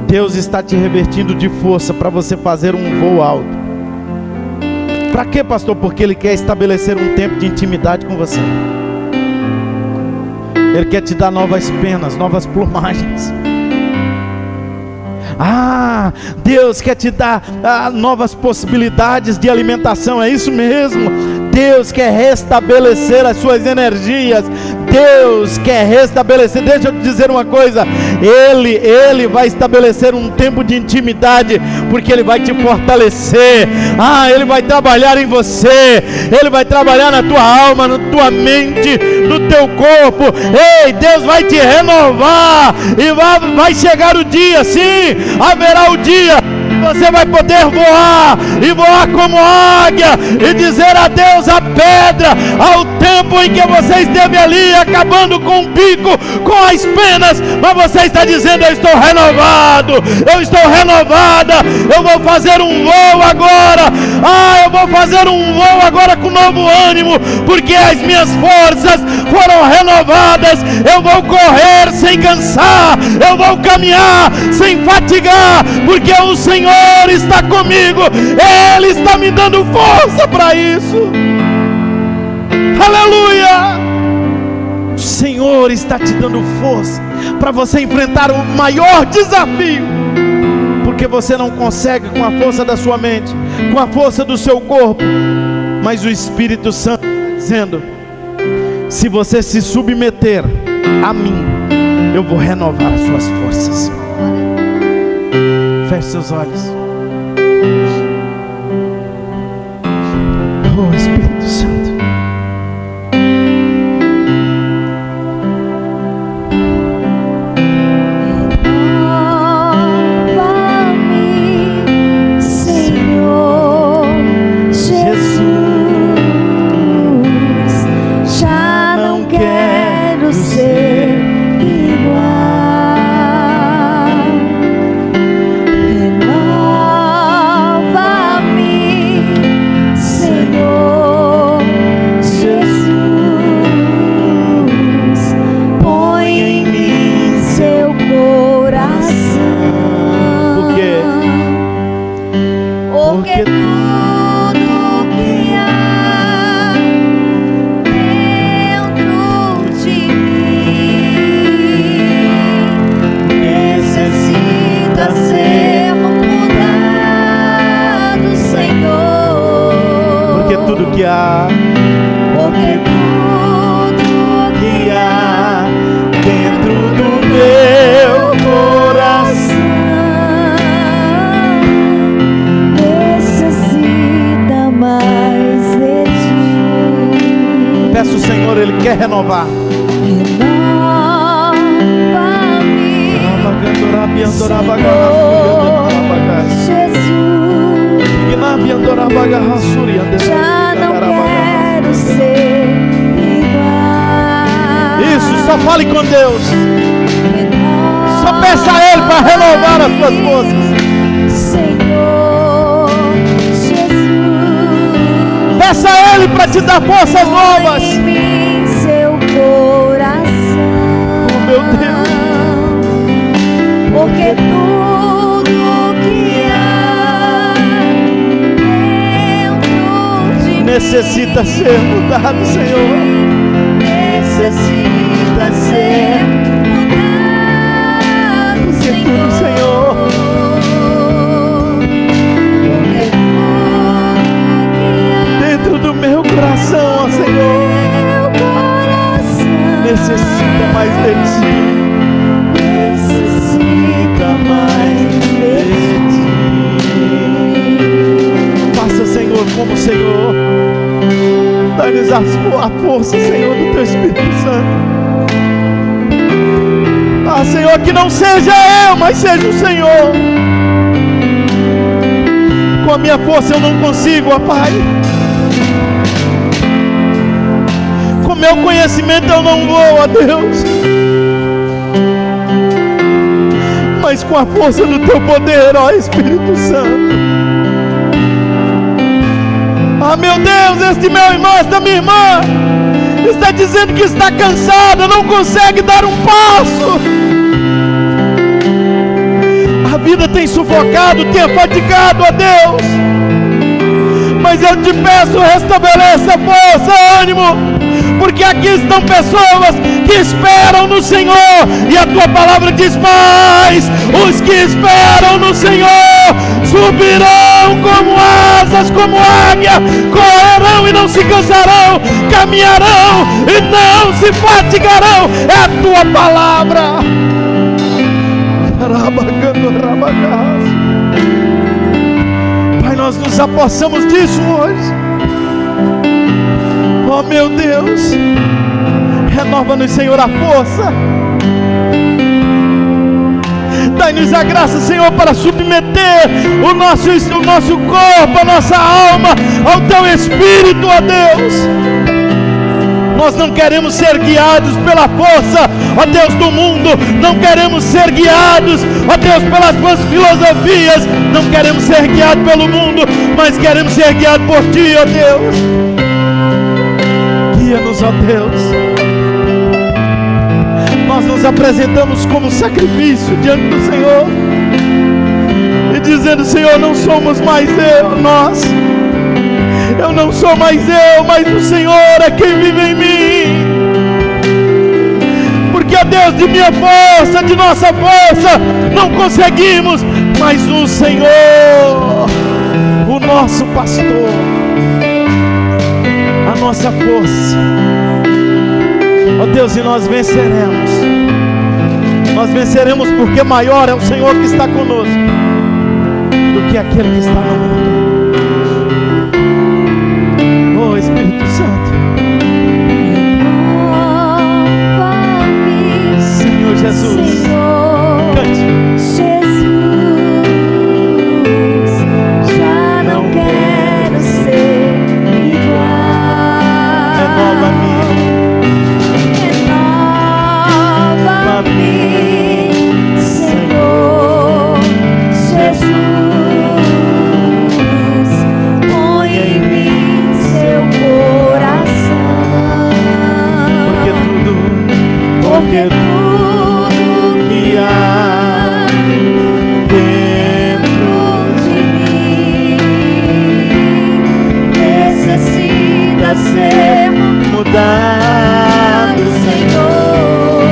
Deus está te revertindo de força para você fazer um voo alto. Para quê, pastor? Porque Ele quer estabelecer um tempo de intimidade com você. Ele quer te dar novas penas, novas plumagens. Deus quer te dar novas possibilidades de alimentação. É isso mesmo. Deus quer restabelecer as suas energias. Deus quer restabelecer. Deixa eu te dizer uma coisa. Ele vai estabelecer um tempo de intimidade, porque Ele vai te fortalecer. Ele vai trabalhar em você. Ele vai trabalhar na tua alma, na tua mente, no teu corpo. Ei, Deus vai te renovar. E vai chegar o dia, sim, haverá o dia. Você vai poder voar, e voar como águia, e dizer adeus à pedra, ao tempo em que você esteve ali, acabando com o bico, com as penas, mas você está dizendo: eu estou renovado, eu estou renovada, eu vou fazer um voo agora, eu vou fazer um voo agora com novo ânimo, porque as minhas forças foram renovadas. Eu vou correr sem cansar, eu vou caminhar sem fatigar, porque o Senhor está comigo, Ele está me dando força para isso. Aleluia! O Senhor está te dando força para você enfrentar o maior desafio, porque você não consegue com a força da sua mente, com a força do seu corpo, mas o Espírito Santo está dizendo: se você se submeter a mim, eu vou renovar as suas forças. Feche seus olhos. Oh, Espírito Santo. Renova-me, Senhor Jesus. Já não quero ser igual. Porque tudo que há dentro do meu coração necessita mais de ti. Peço ao Senhor, Ele quer renovar. Renova-me, Senhor Jesus. Já não quero ser igual. Isso, só fale com Deus. Só peça a Ele para renovar as suas forças. Senhor Jesus. Peça a Ele para te dar forças novas. Põe em mim seu coração. Oh, meu Deus. Porque tudo que há necessita ser mudado, Senhor. Necessita ser mudado, Porque tudo, Senhor, dentro do meu coração, ó Senhor, necessita mais de ti. Necessita mais de ti. Faça, Senhor, como o Senhor. Dá-nos a força, Senhor, do Teu Espírito Santo. Ah, Senhor, que não seja eu, mas seja o Senhor. Com a minha força eu não consigo, ó Pai. Com meu conhecimento eu não vou, ó Deus. Mas com a força do Teu poder, ó Espírito Santo. Ah, meu Deus, este meu irmão, esta minha irmã está dizendo que está cansada, não consegue dar um passo. A vida tem sufocado, tem afadigado, ó Deus. Mas eu te peço, restabeleça força, ânimo. Porque aqui estão pessoas que esperam no Senhor. E a Tua palavra diz mais: os que esperam no Senhor subirão como asas, como águia, correrão e não se cansarão, caminharão e não se fatigarão. É a Tua palavra. Pai, nós nos apossamos disso hoje. Oh meu Deus, renova-nos, Senhor, a força. Dai-nos a graça, Senhor, para submeter o nosso corpo, a nossa alma ao Teu Espírito, ó Deus. Nós não queremos ser guiados pela força, ó Deus, do mundo. Não queremos ser guiados, ó Deus, pelas tuas filosofias. Não queremos ser guiados pelo mundo, mas queremos ser guiados por Ti, ó Deus. Guia-nos, ó Deus. Nós nos apresentamos como sacrifício diante do Senhor e dizendo: Senhor, não somos mais nós. Eu não sou mais eu, mas o Senhor é quem vive em mim. Porque, ó Deus, de minha força, de nossa força, não conseguimos, mas o Senhor, o nosso pastor, a nossa força. Ó Deus, e nós venceremos. Nós venceremos porque maior é o Senhor que está conosco do que aquele que está no mundo. Oh Espírito Santo, Senhor Jesus, Senhor, cante. Jesus, já não quero ser igual. Renova-me, Renova-me, Senhor Jesus. Põe em mim seu coração. porque tudo que há dentro de mim necessita ser mudado, Senhor,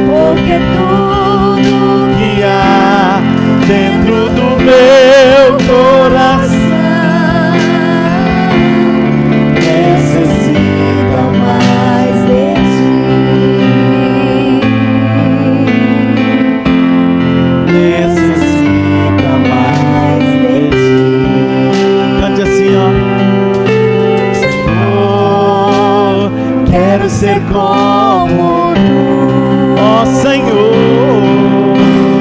porque tudo que há dentro do meu coração necessita mais de ti, necessita mais de ti. cante assim, ó. Senhor, quero ser como tu, Ó Senhor,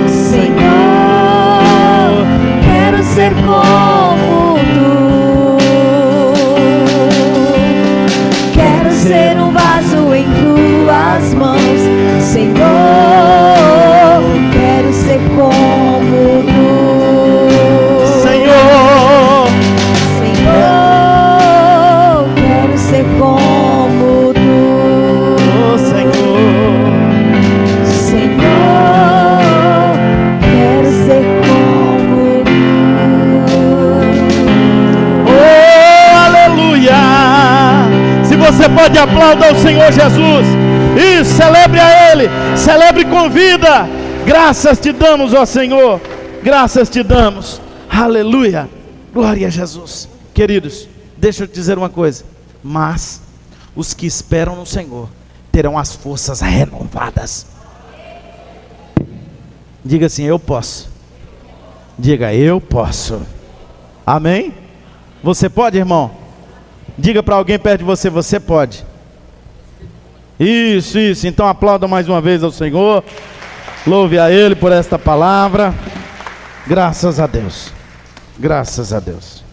Senhor, quero ser como tu, quero ser um vaso em tuas mãos, Senhor, quero ser como tu, Senhor, Senhor, quero ser como tu, ó Senhor, Senhor, quero ser como tu. oh aleluia. Se você pode, aplaudir ao Senhor Jesus. Isso, celebre a Ele, celebre com vida. Graças te damos, ó Senhor, graças te damos. Aleluia, glória a Jesus. Queridos, deixa eu te dizer uma coisa. Mas os que esperam no Senhor terão as forças renovadas. Diga assim: eu posso. Diga: eu posso. Amém? Você pode, irmão? Diga para alguém perto de você: você pode. Isso. Então aplauda mais uma vez ao Senhor. Louve a Ele por esta palavra. Graças a Deus. Graças a Deus.